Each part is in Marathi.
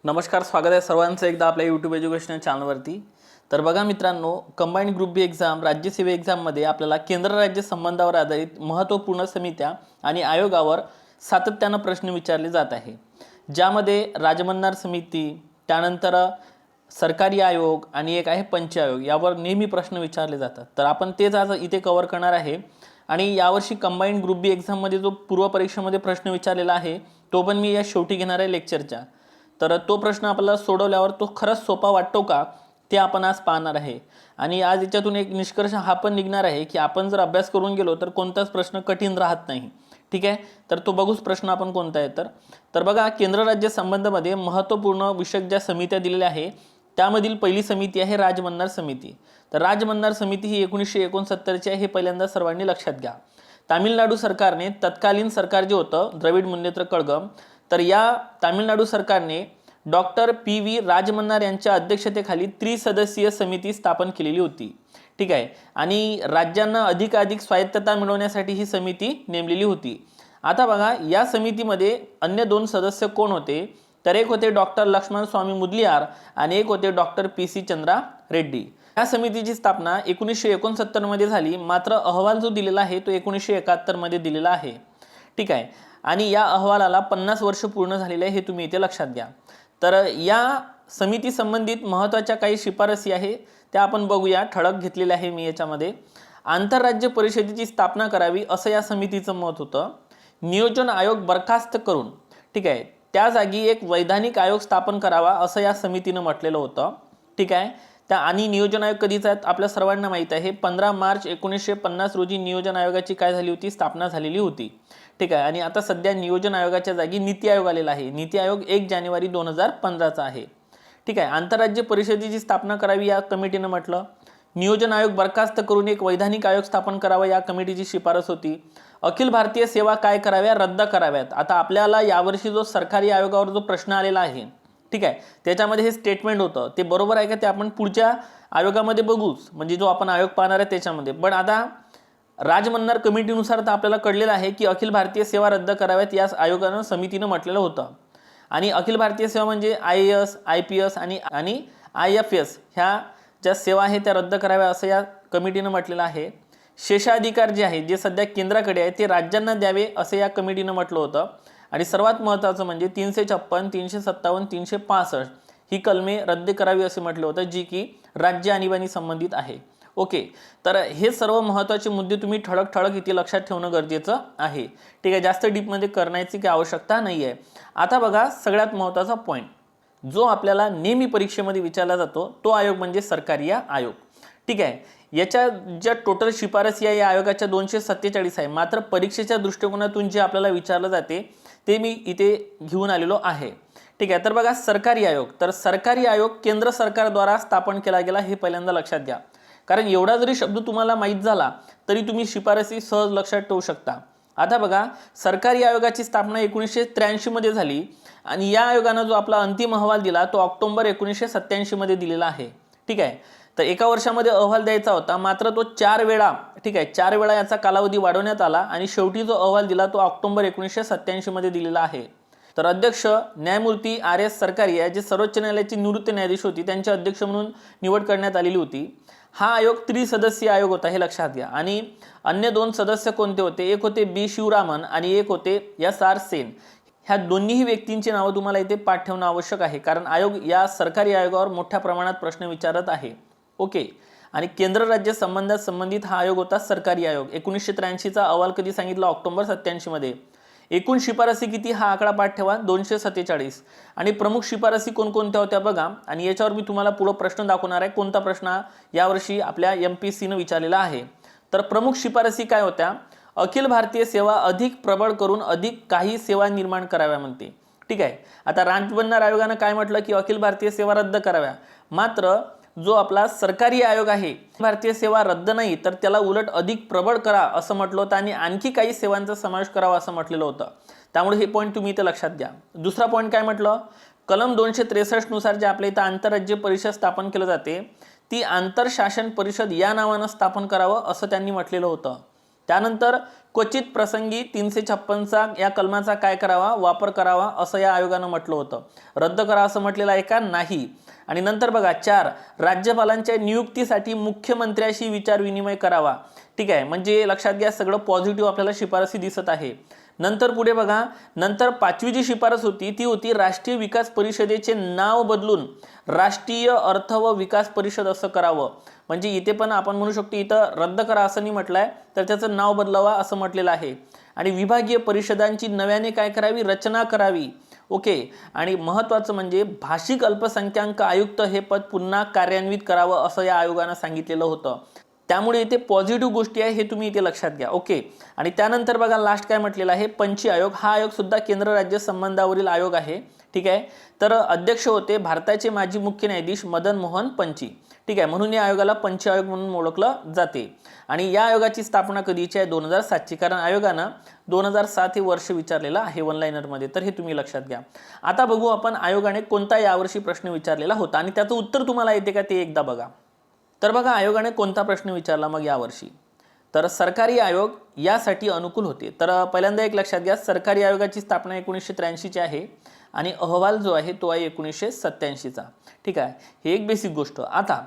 नमस्कार, स्वागत आहे सर्वांचं एकदा आपल्या यूट्यूब एज्युकेशनल चॅनलवरती। तर बघा मित्रांनो, कंबाईंड ग्रुप बी एक्झाम राज्यसेवा एक्झाममध्ये आपल्याला केंद्र राज्य संबंधावर आधारित महत्त्वपूर्ण समित्या आणि आयोगावर सातत्यानं प्रश्न विचारले जात आहे, ज्यामध्ये राजमन्नार समिती, त्यानंतर सरकारी आयोग आणि एक आहे पंच आयोग, यावर नेहमी प्रश्न विचारले जातात। तर आपण तेच आज इथे कव्हर करणार आहे। आणि यावर्षी कंबाईंड ग्रुप बी एक्झाममध्ये जो पूर्व परीक्षेमध्ये प्रश्न विचारलेला आहे तो पण मी या शेवटी घेणार आहे लेक्चरच्या। तर तो प्रश्न आपल्याला सोडवल्यावर तो खरंच सोपा वाटतो का ते आपण आज पाहणार आहे। आणि आज याच्यातून एक निष्कर्ष हा पण निघणार आहे की आपण जर अभ्यास करून गेलो तर कोणताच प्रश्न कठीण राहत नाही। ठीक आहे, तर तो बघूच प्रश्न आपण कोणता आहे। तर बघा, केंद्र राज्य संबंधामध्ये महत्त्वपूर्ण विषयक ज्या समित्या दिलेल्या आहे त्यामधील पहिली समिती आहे राजमन्नार समिती। तर राजमन्नार समिती ही 1969 आहे, हे पहिल्यांदा सर्वांनी लक्षात घ्या। तामिळनाडू सरकारने तत्कालीन सरकार जे होतं द्रविड मुन्नेत्र कळघम, तर या तामिळनाडू सरकारने डॉक्टर पी.व्ही. राजमन्नार यांच्या अध्यक्षतेखाली त्रिसदस्यीय समिती स्थापन केलेली होती। ठीक आहे, आणि राज्यांना अधिकाधिक स्वायत्तता मिळवण्यासाठी ही समिती नेमलेली होती। आता बघा, या समितीमध्ये अन्य दोन सदस्य कोण होते, तर एक होते डॉक्टर लक्ष्मण स्वामी मुदलियार आणि एक होते डॉक्टर पी.सी. चंद्रा रेड्डी। या समितीची स्थापना 1969 मध्ये झाली, मात्र अहवाल जो दिलेला आहे तो 1971 मध्ये दिलेला आहे। ठीक आहे, आणि या अहवालाला 50 वर्ष पूर्ण झालेले आहे, हे तुम्ही इथे लक्षात घ्या। तर या समिती संबंधित महत्त्वाच्या काही शिफारसी आहे त्या आपण बघूया, ठळक घेतलेल्या आहे मी याच्यामध्ये। आंतरराज्य परिषदेची स्थापना करावी असं या समितीचं मत होतं। नियोजन आयोग बरखास्त करून, ठीक आहे, त्या जागी एक वैधानिक आयोग स्थापन करावा असं या समितीनं म्हटलेलं होतं। ठीक आहे, त्या आणि नियोजन आयोग कधीचा आहे आपल्या सर्वांना माहित आहे, 15 मार्च 1950 रोजी नियोजन आयोगाची काय झाली होती, स्थापना झालेली होती। ठीक आहे, आणि आता सध्या नियोजन आयोगाच्या जागी नीती आयोग आलेला आहे। नीती आयोग 1 जानेवारी 2015चा आहे। ठीक आहे, आंतरराज्य परिषदेची स्थापना करावी या कमिटीनं म्हटलं। नियोजन आयोग बरखास्त करून एक वैधानिक आयोग स्थापन करावा या कमिटीची शिफारस होती। अखिल भारतीय सेवा काय कराव्या, रद्द कराव्यात। आता आपल्याला यावर्षी जो सरकारी आयोगावर जो प्रश्न आलेला आहे, ठीक आहे, त्याच्यामध्ये हे स्टेटमेंट होतं, ते बरोबर आहे का ते आपण पुढच्या आयोगामध्ये बघूच, म्हणजे जो आपण आयोग पाहणार आहे त्याच्यामध्ये। पण आता राजमन्नार कमिटीनुसार तर आपल्याला कळलेलं आहे की अखिल भारतीय सेवा रद्द कराव्यात या आयोगानं समितीनं म्हटलेलं होतं। आणि अखिल भारतीय सेवा म्हणजे IAS, IPS आणि IFS ह्या ज्या सेवा आहेत त्या रद्द कराव्या असं या कमिटीनं म्हटलेलं आहे। शेषाधिकार जे आहे, जे सध्या केंद्राकडे आहे, ते राज्यांना द्यावे असं या कमिटीनं म्हटलं होतं। आणि सर्वात महत्त्वाचं म्हणजे 356, 357, 365 ही कलमे रद्द करावी असे म्हटलं होतं, जी की राज्य आणीबाणी संबंधित आहे। ओके, तर हे सर्व महत्त्वाचे मुद्दे तुम्ही ठळक इथे लक्षात ठेवणं गरजेचं आहे। ठीक आहे, जास्त डीपमध्ये करण्याची काही आवश्यकता नाही आहे। आता बघा, सगळ्यात महत्त्वाचा पॉईंट जो आपल्याला नेहमी परीक्षेमध्ये विचारला जातो तो आयोग म्हणजे सरकारी आयोग। ठीक आहे, याच्या ज्या टोटल शिफारसी आहे या आयोगाच्या 247 आहे, मात्र परीक्षेच्या दृष्टिकोनातून जे आपल्याला विचारलं जाते ते मी इथे घेऊन आलेलो आहे। ठीक आहे, तर बघा, सरकारी आयोग, तर सरकारी आयोग केंद्र सरकारद्वारा स्थापन केला गेला हे पहिल्यांदा लक्षात घ्या। कारण एवढा जरी शब्द तुम्हाला माहीत झाला तरी तुम्ही शिफारसी सहज लक्षात ठेवू शकता। आता बघा, सरकारी आयोगाची स्थापना 1983 मध्ये झाली आणि या आयोगानं जो आपला अंतिम अहवाल दिला तो ऑक्टोबर 1987 मध्ये दिलेला आहे। ठीक आहे, तर एका वर्षामध्ये अहवाल द्यायचा होता, मात्र तो 4 वेळा, ठीक आहे, 4 वेळा याचा कालावधी वाढवण्यात आला आणि शेवटी जो अहवाल दिला तो ऑक्टोबर 1987 मध्ये दिलेला आहे। तर अध्यक्ष न्यायमूर्ती RS सरकारी आहे, जे सर्वोच्च न्यायालयाची निवृत्त न्यायाधीश होती, त्यांचे अध्यक्ष म्हणून निवड करण्यात आलेली होती। हा आयोग त्रिसदस्यीय आयोग होता, हे लक्षात घ्या। आणि अन्य दोन सदस्य कोणते होते, एक होते B. शिवरामन आणि एक होते SR सेन। ह्या दोन्ही व्यक्तींची नावं तुम्हाला इथे पाठ ठेवणं आवश्यक आहे, कारण आयोग या सरकारी आयोगावर मोठ्या प्रमाणात प्रश्न विचारत आहे। ओके, आणि केंद्र राज्य संबंधित हा आयोग होता सरकारी आयोग। 1983चा अहवाल कधी सांगितला, ऑक्टोबर 87 मध्ये। एकूण शिफारसी किती हा आकडा पाठ ठेवा, 247। आणि प्रमुख शिफारसी कोणकोणत्या होत्या बघा, आणि याच्यावर मी तुम्हाला पुढे प्रश्न दाखवणार आहे, कोणता प्रश्न यावर्षी आपल्या MPSCनं विचारलेला आहे। तर प्रमुख शिफारसी काय होत्या, अखिल भारतीय सेवा अधिक प्रबळ करून अधिक काही सेवा निर्माण कराव्या म्हणते। ठीक आहे, आता राजमन्नार आयोगानं काय म्हटलं की अखिल भारतीय सेवा रद्द कराव्या, मात्र जो आपला सरकारी आयोग आहे भारतीय सेवा रद्द नाही तर त्याला उलट अधिक प्रबळ करा असं म्हटलं होतं आणि आणखी काही सेवांचा समावेश करावा असं म्हटलेलं होतं। त्यामुळे हे पॉईंट तुम्ही इथे लक्षात घ्या। दुसरा पॉईंट काय म्हटलं, कलम 263 नुसार जे आपल्या इथं आंतरराज्य परिषद स्थापन केलं जाते ती आंतरशासन परिषद या नावानं स्थापन करावं असं त्यांनी म्हटलेलं होतं। त्यानंतर क्वचित प्रसंगी 356चा या कलमाचा काय करावा, वापर करावा असं या आयोगानं म्हटलं होतं. रद्द करा असं म्हटलेलं आहे का, नाही. आणि नंतर बघा 4, राज्यपालांच्या नियुक्तीसाठी मुख्यमंत्र्याशी विचारविनिमय करावा. ठीक आहे, म्हणजे लक्षात घ्या सगळं पॉझिटिव्ह आपल्याला शिफारसी दिसत आहे. नंतर पुढे बघा, नंतर 5वी जी शिफारस होती ती होती राष्ट्रीय विकास परिषदेचे नाव बदलून राष्ट्रीय अर्थ व विकास परिषद असं करावं. म्हणजे इथे पण आपण म्हणू शकतो इथं रद्द करा असं नाही म्हटलंय, तर त्याचं नाव बदलावा असं म्हटलेलं आहे. आणि विभागीय परिषदांची नव्याने काय करावी, रचना करावी. ओके. आणि महत्त्वाचं म्हणजे भाषिक अल्पसंख्याक आयुक्त हे पद पुन्हा कार्यान्वित करावं असं या आयोगानं सांगितलेलं होतं. त्यामुळे इथे पॉझिटिव्ह गोष्टी आहे हे तुम्ही इथे लक्षात घ्या. ओके. आणि त्यानंतर बघा लास्ट काय म्हटलेलं आहे, पंची आयोग. हा आयोग सुद्धा केंद्र राज्य संबंधावरील आयोग आहे. ठीक आहे. तर अध्यक्ष होते भारताचे माजी मुख्य न्यायाधीश मदन मोहन पंची. ठीक आहे, म्हणून या आयोगाला पंच आयोग म्हणून ओळखलं जाते. आणि या आयोगाची स्थापना कधीची आहे, 2007ची. कारण आयोगानं 2007 हे वर्ष विचारलेलं आहे वनलाइनरमध्ये, तर हे तुम्ही लक्षात घ्या. आता बघू आपण आयोगाने कोणता यावर्षी प्रश्न विचारलेला होता आणि त्याचं उत्तर तुम्हाला येते का ते एकदा बघा. तर बघा आयोगाने कोणता प्रश्न विचारला मग यावर्षी, तर सरकारी आयोग यासाठी अनुकूल होते. तर पहिल्यांदा एक लक्षात घ्या, सरकारी आयोगाची स्थापना 1983ची आहे आणि अहवाल जो आहे तो आहे 1987चा. ठीक आहे, हे एक बेसिक गोष्ट. आता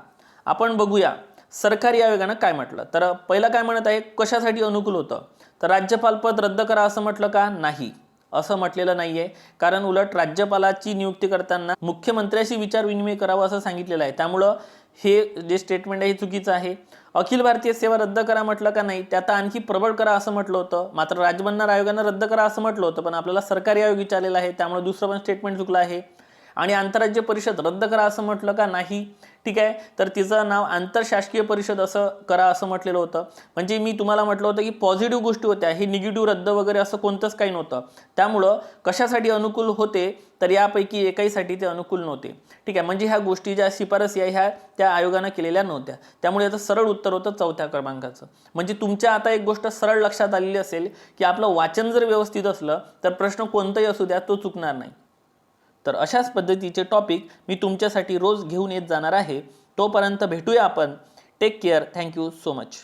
आपण बघूया सरकारी आयोगानं काय म्हटलं. तर पहिलं काय म्हणत आहे, कशासाठी अनुकूल होतं, तर राज्यपाल पद रद्द करा असं म्हटलं का, नाही असं म्हटलेलं नाहीये. कारण उलट राज्यपालाची नियुक्ती करताना मुख्यमंत्र्याशी विचारविनिमय करावं असं सांगितलेलं आहे. त्यामुळं हे जे स्टेटमेंट आहे हे चुकीचं आहे. अखिल भारतीय सेवा रद्द करा म्हटलं का, नाही, त्यात आणखी प्रबळ करा असं म्हटलं होतं. मात्र राजबंधार आयोगानं रद्द करा असं म्हटलं होतं, पण आपल्याला सरकारी आयोग विचारलेला आहे, त्यामुळे दुसरं पण स्टेटमेंट चुकलं आहे. आणि आंतरराज्य परिषद रद्द करा असं म्हटलं का, नाही. ठीक आहे, तर तिचं नाव आंतरशासकीय परिषद असं करा असं म्हटलेलं होतं. म्हणजे मी तुम्हाला म्हटलं होतं की पॉझिटिव्ह गोष्टी होत्या, हे निगेटिव्ह रद्द वगैरे असं कोणतंच काही नव्हतं. त्यामुळं कशासाठी अनुकूल होते, तर यापैकी एकाहीसाठी ते अनुकूल नव्हते. ठीक आहे, म्हणजे ह्या गोष्टी ज्या शिफारसी आहे ह्या त्या आयोगानं केलेल्या नव्हत्या. त्यामुळे याचं सरळ उत्तर होतं 4थ्या क्रमांकाचं. म्हणजे तुमच्या आता एक गोष्ट सरळ लक्षात आलेली असेल की आपलं वाचन जर व्यवस्थित असलं तर प्रश्न कोणताही असू द्या तो चुकणार नाही. तर अशाच पद्धतीचे टॉपिक मी तुमच्यासाठी रोज घेऊन येत जाणार आहे. तोपर्यंत भेटूया आपण. Take care. Thank you so much.